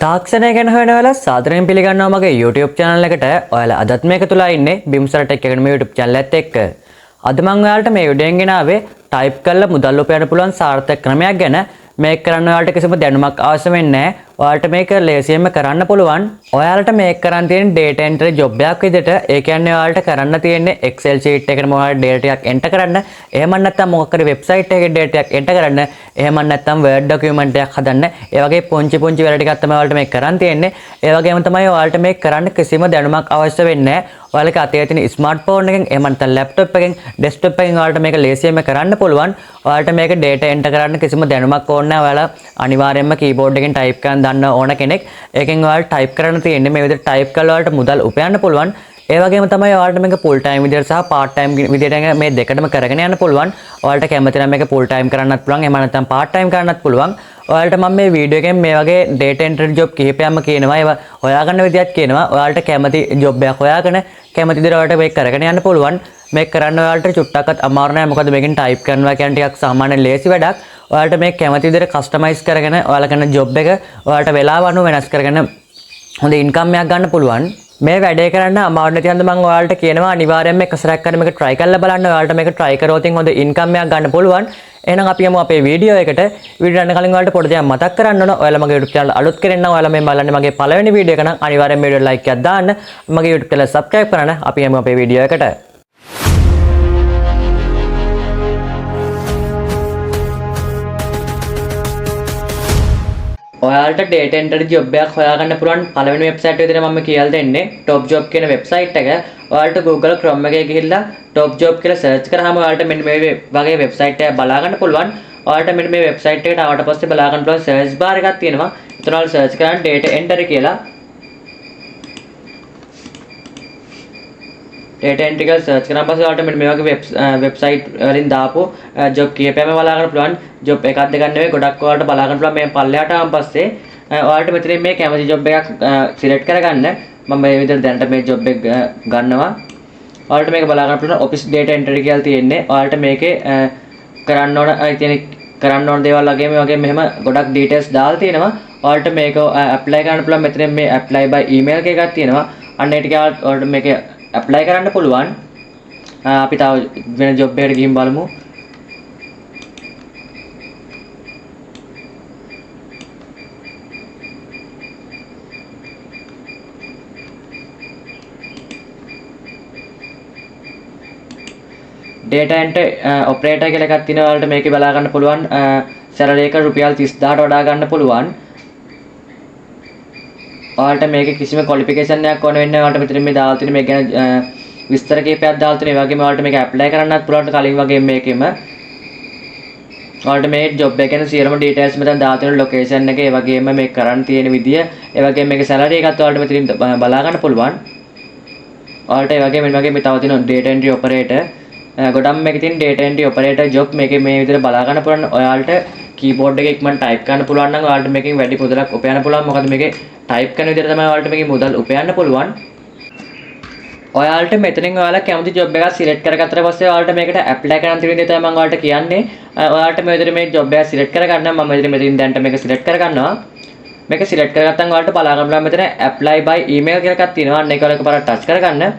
තාක්ෂණය ගැන හොයන වෙලාව සාදරයෙන් පිළිගන්නවා මගේ YouTube channel එකට. ඔයාලා අදත් මේක තුලා ඉන්නේ බිම්සර ටෙක් එකේ මේ YouTube channel එකත් එක්ක. අද මම ඔයාලට මේ වීඩියෝ එකෙන් ගෙනාවේ ටයිප් කරලා මුදල් උපයන්න පුළුවන් සාර්ථක ක්‍රමයක් ගැන. මේක කරන්න ඔයාලට කිසිම දැනුමක් අවශ්‍ය වෙන්නේ නැහැ. ඔයාලට මේක ලේසියෙන්ම කරන්න පුළුවන්. ඔයාලට මේක කරන්න තියෙන data entry job එකක් විදිහට. ඒ කියන්නේ ඔයාලට කරන්න තියෙන්නේ Excel sheet එකකට මොකක්ද data ටිකක් enter කරන්න. එහෙම නැත්නම් මොකක් හරි website එකේ data ටිකක් enter කරන්න. එහෙම නැත්නම් Word document එකක් හදන්න. ඒ වගේ පුංචි වැඩ ටිකක් තමයි ඔයාලට මේක කරන්න තියෙන්නේ. ඒ වගේම තමයි ඔයාලට මේක කරන්න කිසිම දැනුමක් අවශ්‍ය වෙන්නේ නැහැ. ඔයාලගේ අතේ තියෙන ස්මාර්ට්ෆෝන් එකෙන් එහෙම නැත්නම් ලැප්ටොප් එකෙන් ඩෙස්ක්ටොප් එකෙන් ඔයාලට මේක ලේසියෙන්ම කරන්න පුළුවන්. ඔයාලට මේක data enter කරන්න කිසිම දැනුමක් ඕනේ නැහැ. ඔයාලා අනිවාර්යයෙන්ම keyboard එකෙන් type කරන්න දන්න ඕන කෙනෙක්. ඒකෙන් ඔයාලට type කරන්න තියෙන්නේ මේ විදිහට type කරලා ඔයාලට මුදල් උපයන්න පුළුවන්. ඒ වගේම තමයි ඔයාලට මේක full time විදිහට සහ part time විදිහට මේ දෙකටම කරගෙන යන්න පුළුවන්. ඔයාලට කැමති නම් මේක full time කරන්නත් පුළුවන්. එහෙම නැත්නම් part time කරන්නත් පුළුවන්. ඔයාලට මම මේ වීඩියෝ එකෙන් මේ වගේ data entry job කිහිපයක්ම කියනවා. ඒවා හොයාගන්න විදිහත් කියනවා. ඔයාලට කැමති job එකක් හොයාගෙන කැමති විදිහට ඔයාලට මේක කරගෙන යන්න පුළුවන්. මේක කරන්න ඔයාලට චුට්ටක්වත් අමාරු නෑ. මොකද මේකෙන් type කරනවා කියන්නේ ටිකක් සාමාන්‍ය ලේසි වැඩක්. ඔයාලට මේක කැමති විදිහට customize කරගෙන ඔයාලා කරන job එක ඔයාලට වෙලාව අනුව වෙනස් කරගෙන හොඳ income එකක් ගන්න පුළුවන්. මේ වැඩේ කරන්න අමාරු නැති හන්ද මම ඔයාලට කියනවා අනිවාර්යයෙන්ම එක සැරයක් කරලා මේක try කරලා බලන්න. ඔයාලට මේක try කරොත් හොඳ income එකක් ගන්න පුළුවන්. එහෙනම් අපි යමු අපේ වීඩියෝ එකට. වීඩියෝ යන්න කලින් ඔයාලට පොඩි දෙයක් මතක් කරන්න ඕන. ඔයාලා මගේ YouTube channel අලුත් කෙනෙක් නම් ඔයාලා මේ බලන්නේ මගේ පළවෙනි වීඩියෝ එක නම් අනිවාර්යයෙන් මේ වීඩියෝ like එකක් දාන්න. මගේ YouTube channel subscribe කරන්න. අපි යමු අපේ වීඩියෝ එකට. ඔයාලට data entry job එකක් හොයාගන්න පුළුවන් පළවෙනි වෙබ්සයිට් එක විදිහට මම කියලා දෙන්නේ top job කියන වෙබ්සයිට් එක. ඔයාලට Google Chrome එකේ ගිහිල්ලා top job කියලා search කරාම ඔයාලට මෙන්න මේ වගේ වෙබ්සයිට් එකක් බලා ගන්න පුළුවන්. ඔයාලට මෙන්න මේ වෙබ්සයිට් එකට ආවට පස්සේ බලා ගන්න පුළුවන් search bar එකක් තියෙනවා. එතන ඔයාලා search කරන්න data entry කියලා. data entry කියලා search කරාම පස්සේ ඔයාලට මෙන්න මේ වගේ වෙබ්සයිට් වලින් දාපු job කීපයක්ම බලා ගන්න පුළුවන්. job එකක් දෙකක් නෙවෙයි ගොඩක් ඔයාලට බලා ගන්න පුළුවන්. මේ පල්ලෙහාට ආවන් පස්සේ ඔයාලට මෙතනින් මේ කැමති job එකක් select කරගන්න. මම මේ විදිහට දැනට මේ job එක ගන්නවා. ඔයාලට මේක බලා ගන්න පුළුවන් office data entry කියලා තියෙන්නේ. ඔයාලට මේකේ කරන්න ඕන දේවල් වගේ මේ වගේ මෙහෙම ගොඩක් details දාලා තියෙනවා. ඔයාලට මේක apply කරන්න පුළුවන්. මෙතනින් මේ apply by email එකක් තියෙනවා. අන්න ඒ ටික ඔයාලට මේක apply කරන්න පුළුවන්. අපි තව වෙන job එකකට ගිහින් බලමු. data entry operator කියලා එකක් තියෙනවා. ඔයාලට මේකේ බලා ගන්න පුළුවන්. salary එක රුපියල් 30000ට වඩා ගන්න පුළුවන්. ඔයාලට මේකේ කිසිම qualification එකක් ඕන වෙන්නේ නැහැ. ඔයාලට මෙතන මේ දාලා තියෙන මේක ගැන විස්තර කීපයක් දාලා තියෙනවා. ඒ වගේම ඔයාලට මේක apply කරන්නත් පුළුවන් කලින් වගේ මේකෙම. ඔයාලට මේ job එක ගැන සියලුම details මෙතන දාලා තියෙන location එක, ඒ වගේම මේක කරන්න තියෙන විදිය, ඒ වගේම මේකේ salary එකත් ඔයාලට මෙතනින් බලා ගන්න පුළුවන්. ඔයාලට ඒ වගේම මේ වගේ මේ තව තියෙන data entry operator ගොඩක් මේකේ තියෙන data entry operator job මේකේ මේ විදිහට බලා ගන්න පුළුවන්. ඔයාලට keyboard එකේ ඉක්මන් type කරන්න පුළුවන් නම් ඔයාලට මේකෙන් වැඩි මුදලක් උපයන්න පුළුවන්. මොකද මේකේ type කරන විදිහට තමයි ඔයාලට මේකේ මුදල් උපයන්න පුළුවන්. ඔයාලට මෙතනින් ඔයාලා කැමති job එකක් select කරගත්තට පස්සේ ඔයාලට මේකට apply කරන්න තියෙන දේ තමයි මම ඔයාලට කියන්නේ. ඔයාලට මේ විදිහට මේ job එක select කරගන්න මම මෙතනින් දැන්ට මේක select කරගන්නවා. මේක select කරගත්තාම ඔයාලට බලා ගන්න පුළුවන් මෙතන apply by email කියලා එකක් තියෙනවා. අන්න ඒක එකපාරට touch කරගන්න.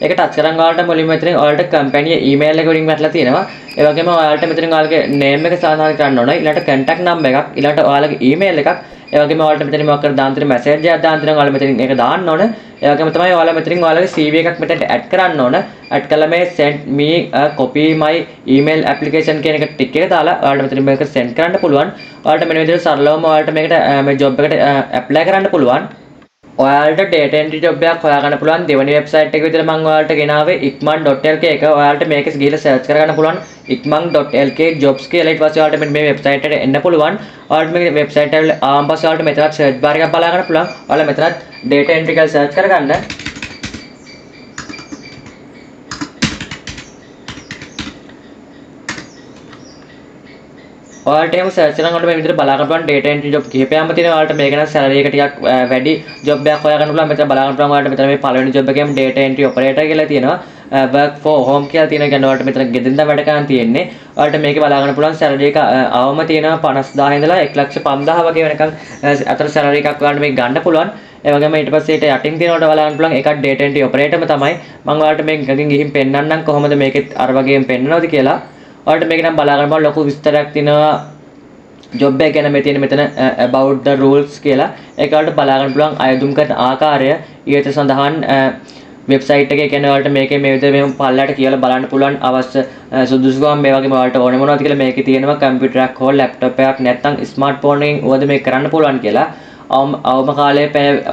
ඒක touch කරන් ඔයාලට මුලින්ම මෙතනින් ඔයාලට company email එක වලින් වැටලා තියෙනවා. ඒ වගේම ඔයාලට මෙතනින් ඔයාලගේ name එක සාධාරණ කරන්න ඕන. ඊළඟට contact number එකක්, ඊළඟට ඔයාලගේ email එකක්, ඒ වගේම ඔයාලට මෙතනින් මොකක් කර දාන්න තියෙන message එකක් දාන්න තියෙනවා. ඔයාලා මෙතනින් ඒක දාන්න ඕන. ඒ වගේම තමයි ඔයාලා මෙතනින් ඔයාලගේ CV එකක් මෙතනට add කරන්න ඕන. add කළා මේ send me a copy my email application කියන එක ටික එක දාලා ඔයාලට මෙතනින් මේක send කරන්න පුළුවන්. ඔයාලට මෙන්න විදිහට සරලවම ඔයාලට මේකට මේ job එකට apply කරන්න පුළුවන්. ඔයාලට data entry job එකක් හොයාගන්න පුළුවන් දෙවෙනි වෙබ්සයිට් එක විතර මම ඔයාලට ගෙනාවේ ikman.lk එක. ඔයාලට මේක ගිහලා search කරගන්න පුළුවන් ikman.lk jobs කියලා. ඊට පස්සේ ඔයාලට මෙන්න මේ වෙබ්සයිට් එකට එන්න පුළුවන්. ඔයාලට මේ වෙබ්සයිට් එකට ආවන් පස්සේ ඔයාලට මෙතනත් search bar එකක් බලා ගන්න පුළුවන්. ඔයාලා මෙතනත් data entry කියලා search කරගන්න. ඔයාලට එහෙම සර්ච් කරනකොට මේ විදිහට බලා ගන්න පුළුවන් data entry job කිහිපයක්ම තියෙනවා. ඔයාලට මේක නම් salary එක ටිකක් වැඩි job එකක් හොයා ගන්න පුළුවන්. මෙතන බලා ගන්න පුළුවන් ඔයාලට මෙතන මේ පළවෙනි job එකේම data entry operator කියලා තියෙනවා. work for home කියලා තියෙනවා. කියන්නේ ඔයාලට මෙතන ගෙදරින්ද වැඩ කරන්න තියෙන්නේ. ඔයාලට මේකේ බලා ගන්න පුළුවන් salary එක අවම තියෙනවා 50000 ඉඳලා 1,50,000 වගේ වෙනකන් අතර salary එකක් ඔයාලට මේක ගන්න පුළුවන්. ඒ වගේම ඊට පස්සේ ඊට යටින් තියෙනවට බලා ගන්න පුළුවන් එකක් data entry operatorම තමයි. මම ඔයාලට මේක ගිහින් ගිහින් පෙන්නන්නම් කොහොමද මේකෙත් අර වගේම පෙන්නනවද කියලා. ඔයාලට මේක නම් බලා ගන්න පුළුවන් ලොකු විස්තරයක් තියෙනවා job එක ගැන මේ තියෙන මෙතන about the rules කියලා. ඒක ඔයාලට බලා ගන්න පුළුවන් අයදුම් කරන ආකාරය ඊට සඳහන් වෙබ්සයිට් එකේ කියන්නේ ඔයාලට මේකේ මේ විදිහට මෙහෙම පල්ලයට කියලා බලන්න පුළුවන් අවශ්‍ය සුදුසුකම් මේ වගේම ඔයාලට ඕනේ මොනවද කියලා මේකේ තියෙනවා කම්පියුටර් එකක් හෝ ලැප්ටොප් එකක් නැත්නම් ස්මාර්ට්ෆෝන් එකෙන් උවද මේක කරන්න පුළුවන් කියලා. අවම කාලයේ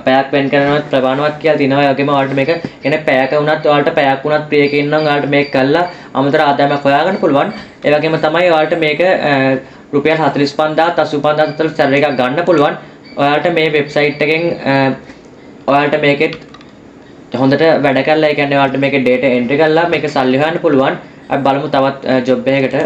පැයක් වෙන් කරනවත් ප්‍රමාණවත් කියලා තියෙනවා. ඒ වගේම ඔයාලට මේක කියන්නේ පැයක වුණත් ඔයාලට පැයක් වුණත් ප්‍රියක ඉන්නම් ඔයාලට මේක කළා අමතර ආදායමක් හොයාගන්න පුළුවන්. ඒ වගේම තමයි ඔයාලට මේක රුපියල් 45000 85000 අතර සැලරි එකක් ගන්න පුළුවන්. ඔයාලට මේ වෙබ්සයිට් එකෙන් ඔයාලට මේකෙත් හොඳට වැඩ කරලා ඒ කියන්නේ ඔයාලට මේකේ data entry කරලා මේක සල්ලි හොයන්න පුළුවන්. අපි බලමු තවත් job එකකට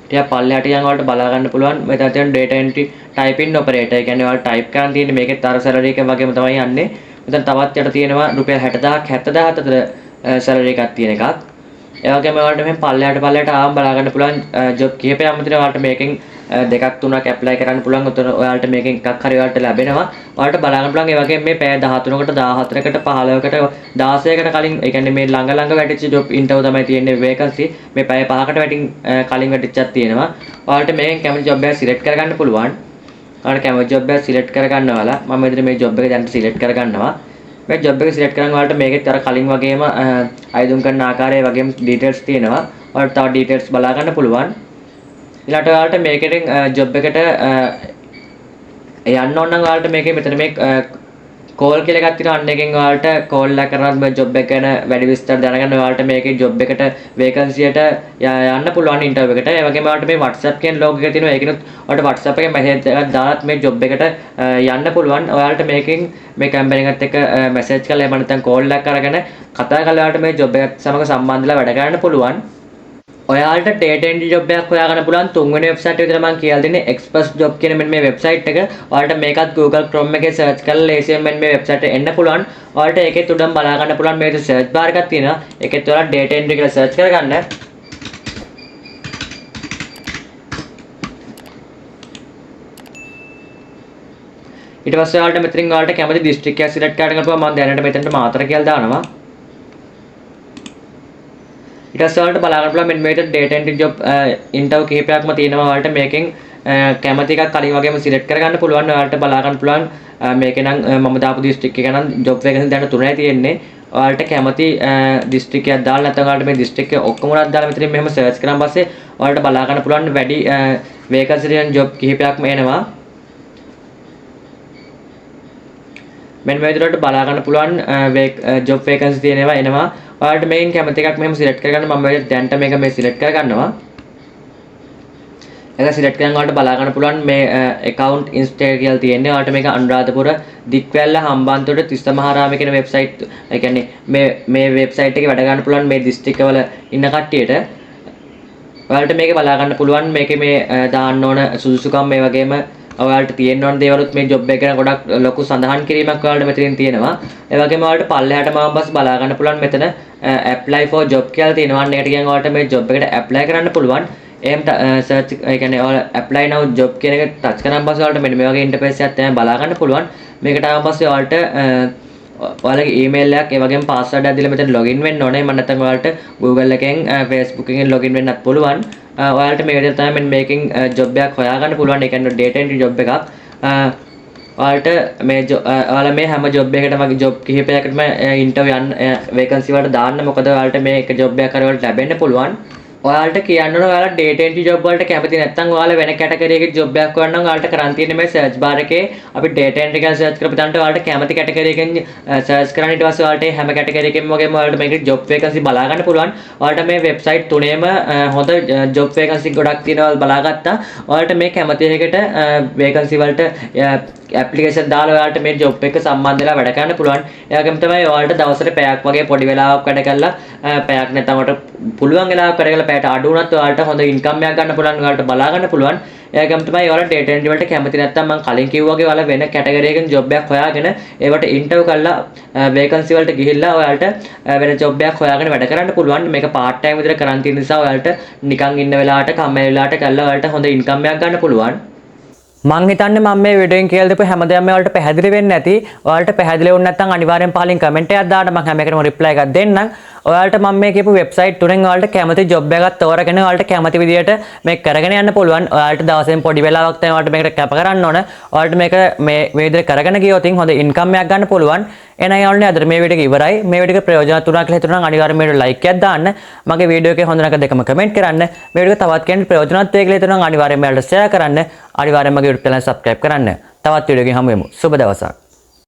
ටිකක් පල්ලෙහාට යන ඔයාලට බලා ගන්න පුළුවන්. මෙතන තියෙන data entry typing operator. ඒ කියන්නේ ඔයාලට type කරන්න තියෙන්නේ මේකෙත් අර salary එක වගේම තමයි යන්නේ. මෙතන තවත් යට තියෙනවා රුපියල් 60000ක් 70000 අතර salary එකක් තියෙන එකක්. ඒ වගේම ඔයාලට මෙහෙම පල්ලෙහාට ආවම බලා ගන්න පුළුවන් job කිහිපයක්ම තියෙනවා. ඔයාලට මේකෙන් දෙකක් තුනක් apply කරන්න පුළුවන්. උතන ඔයාලට මේකෙන් එකක් හරි ඔයාලට ලැබෙනවා. ඔයාලට බලා ගන්න පුළුවන් ඒ වගේම මේ පැය 13කට 14කට 15කට 16කට කලින් ඒ කියන්නේ මේ ළඟ වැටිච්ච job interview තමයි තියෙන්නේ vacancy. මේ පැය 5කට වැටින් කලින් වැටිච්චක් තියෙනවා. ඔයාලට මේකෙන් කැමති job එක select කරගන්න පුළුවන්. ඔයාලට කැමති job එක select කරගන්නවාලා මම මෙතන මේ job එක දැන් select කරගන්නවා. මේ job එක select කරන් ඔයාලට මේකෙත් අර කලින් වගේම අයදුම් කරන ආකාරය වගේම details තියෙනවා. ඔයාලට තව details බලා ගන්න පුළුවන්. ඊළඟට ඔයාලට මේකෙන් job එකට යන්න ඕන නම් ඔයාලට මේකේ මෙතන මේ call කියලා එකක් තියෙනවා. අන්න එකෙන් ඔයාලට call එක කරනත් මේ job එක ගැන වැඩි විස්තර දැනගන්න ඔයාලට මේකේ job එකට vacancy එකට යන්න පුළුවන් interview එකට. ඒ වගේම ඔයාලට මේ WhatsApp කියන log එක තියෙනවා. ඒකිනුත් ඔයාලට WhatsApp එකේ message එකක් දාලත් මේ job එකට යන්න පුළුවන්. ඔයාලට මේකෙන් මේ company එකත් එක්ක message කරලා එහෙම නැත්නම් call එකක් අරගෙන කතා කරලා ඔයාලට මේ job එකත් සමග සම්බන්ධලා වැඩ කරන්න පුළුවන්. ඔයාලට data entry job එකක් හොයාගන්න පුළුවන් තුන්වෙනි වෙබ්සයිට් එක විතර මම කියලා දෙන්නේ Express job කියන මෙන්න මේ වෙබ්සයිට් එක. ඔයාලට මේකත් Google Chrome එකේ search කරලා ලේසියෙන් මෙන්න මේ වෙබ්සයිට් එකට එන්න පුළුවන්. ඔයාලට ඒකෙත් උඩම බලා ගන්න පුළුවන් මේක search bar එකක් තියෙනවා. ඒකෙත් ඔයාලා data entry කියලා search කරගන්න. ඊට පස්සේ ඔයාලට මෙතනින් ඔයාලට කැමති district එක select කරගන්න පුළුවන්. මම දැනට මෙතනට මාතර කියලා දානවා. ඊට පස්සේ ඔයාලට බලා ගන්න පුළුවන් මෙන්න මේක data entry job interview කිහිපයක්ම තියෙනවා. ඔයාලට මේකෙන් කැමති එකක් කලින් වගේම select කරගන්න පුළුවන්. ඔයාලට බලා ගන්න පුළුවන් මේකේ නම් මම දාපු district එක නම් job vacancy දැන් 3යි තියෙන්නේ. ඔයාලට කැමති district එකක් දාලා නැත්නම් ඔයාලට මේ district එක ඔක්කොම උනත් දාලා මෙතනින් මෙහෙම search කරාන් පස්සේ ඔයාලට බලා ගන්න පුළුවන් වැඩි vacancy තියෙන job කිහිපයක්ම එනවා. මෙන්න මේ විදිහට බලා ගන්න පුළුවන් job vacancy තියෙනවා එනවා. ඔයාලට මේකෙන් කැමති එකක් මෙහෙම select කරගන්න. මම දැන්ට මේක මේ select කරගන්නවා. ඒක select කරන් ඔයාලට බලා ගන්න පුළුවන් මේ account install කියලා තියෙන්නේ. ඔයාලට මේක අනුරාධපුර දික්වැල්ල හම්බන්තොට තිස්සමහාරාම කියන වෙබ්සයිට් ඒ කියන්නේ මේ වෙබ්සයිට් එකේ වැඩ ගන්න පුළුවන් මේ district වල ඉන්න කට්ටියට. ඔයාලට මේක බලා ගන්න පුළුවන් මේකේ මේ දාන්න ඕන සුදුසුකම් මේ වගේම ඔයාලට තියෙන්න ඕන දේවලුත් මේ job එක ගැන ගොඩක් ලොකු සඳහන් කිරීමක් ඔයාලට මෙතනින් තියෙනවා. ඒ වගේම ඔයාලට පල්ලෙහාට මාව බස් බලා ගන්න පුළුවන් මෙතන apply for job කියලා තියෙනවා. අන්න ඒකට ගියන් ඔයාලට මේ job එකට apply කරන්න පුළුවන්. එහෙම search ඒ කියන්නේ ඔයාලා apply now job කියන එක touch කරාන් පස්සේ ඔයාලට මෙන්න මේ වගේ interface එකක් තමයි බලා ගන්න පුළුවන්. මේකට ආවන් පස්සේ ඔයාලට ඔයාලගේ email එකක් ඒ වගේම password එකක් දීලා මෙතන login වෙන්න ඕනේ. මම නැත්නම් ඔයාලට Google එකෙන් Facebook එකෙන් login වෙන්නත් පුළුවන්. ඔයාලට මේ විදිහට තමයි මේකෙන් job එකක් හොයාගන්න පුළුවන්. ඒ කියන්නේ data entry job එකක්. ඔයාලට මේ ඔයාලා මේ හැම job එකකටම වගේ job කිහිපයකටම interview යන්න vacancy වලට දාන්න. මොකද ඔයාලට මේ එක job එකක් හරි වලට ලැබෙන්න පුළුවන්. ඔයාලට කියන්න ඕන ඔයාලා data entry job වලට කැමති නැත්නම් ඔයාලා වෙන category එකේ job එකක් හොයන්න නම් ඔයාලට කරන් තියෙන්නේ මේ search bar එකේ අපි data entry කියලා search කරපු තැනට ඔයාලට කැමති category එකෙන් search කරන් ඊට පස්සේ ඔයාලට හැම category එකෙම වගේම ඔයාලට මේකේ job vacancy බලා ගන්න පුළුවන්. ඔයාලට මේ website තුනේම හොඳ job vacancy ගොඩක් තියෙනවා බලාගත්තා. ඔයාලට මේ කැමති එකකට vacancy වලට ඇප්ලිකේෂන් දාලා ඔයාලට මේ ජොබ් එක සම්බන්ධ වෙලා වැඩ කරන්න පුළුවන්. ඒ වගේම තමයි ඔයාලට දවසට පැයක් වගේ පොඩි වෙලාවක් වැඩ කරලා පැයක් නැත්නම් ඔයාලට පුළුවන් වෙලාවක් වැඩ කරලා පැයට අඩු වුණත් ඔයාලට හොඳ ඉන්කම් එකක් ගන්න පුළුවන්. ඔයාලට බලා ගන්න පුළුවන්. ඒ වගේම තමයි ඔයාලා ඩේටා එන්ට්‍රි වලට කැමති නැත්නම් මම කලින් කිව්වා වගේ ඔයාලා වෙන කැටගරි එකකින් ජොබ් එකක් හොයාගෙන ඒවට ඉන්ටර්වයුව කරලා වේකන්සි වලට ගිහිල්ලා ඔයාලට වෙන ජොබ් එකක් හොයාගෙන වැඩ කරන්න පුළුවන්. මේක පාර්ට් ටයිම් විදිහට කරන් තියෙන නිසා ඔයාලට නිකන් ඉන්න වෙලාවට කම්මැලි වෙලාවට කරලා ඔයාලට හොඳ ඉන්කම් එකක් ගන්න පුළුවන්. මං හිතන්නේ මම මේ වීඩියෝෙන් කියලා දෙපු හැමදේම ඔයාලට පැහැදිලි වෙන්නේ නැති. ඔයාලට පැහැදිලි වුණ නැත්නම් අනිවාර්යෙන් පහලින් කමෙන්ට් එකක් දාන්න. මම හැම එකටම රිප්ලයි එකක් දෙන්නම්. ඔයාලට මම මේ කියපු වෙබ්සයිට් තුනෙන් ඔයාලට කැමති ජොබ් එකක් තෝරගෙන ඔයාලට කැමති විදියට මේක කරගෙන යන්න පුළුවන්. ඔයාලට දවසෙන් පොඩි වෙලාවක් තමයි ඔයාලට මේකට කැප කරන්න ඕන. ඔයාලට මේක මේ විදිහට කරගෙන ගියොත් හොඳ ඉන්කම් එකක් ගන්න පුළුවන්. එහෙනම් යාළුවනේ අද මේ වීඩියෝ එක ඉවරයි. මේ වීඩියෝ එක ප්‍රයෝජනවත් වුණා කියලා හිතුණා නම් අනිවාර්යෙන් මේකට ලයික් එකක් දාන්න. මගේ වීඩියෝ එකේ හොඳ නරක දෙකම කමෙන්ට් කරන්න. මේ වීඩියෝ එක තවත් කෙනෙක් ප්‍රයෝජනවත් වෙයි කියලා හිතුණා නම් අනිවාර්යෙන් මෙයාලට ෂෙයා කරන්න. අනිවාර්යෙන් මගේ YouTube channel subscribe කරන්න. තවත් වීඩියෝ එකකින් හමු වෙමු. සුබ දවසක්.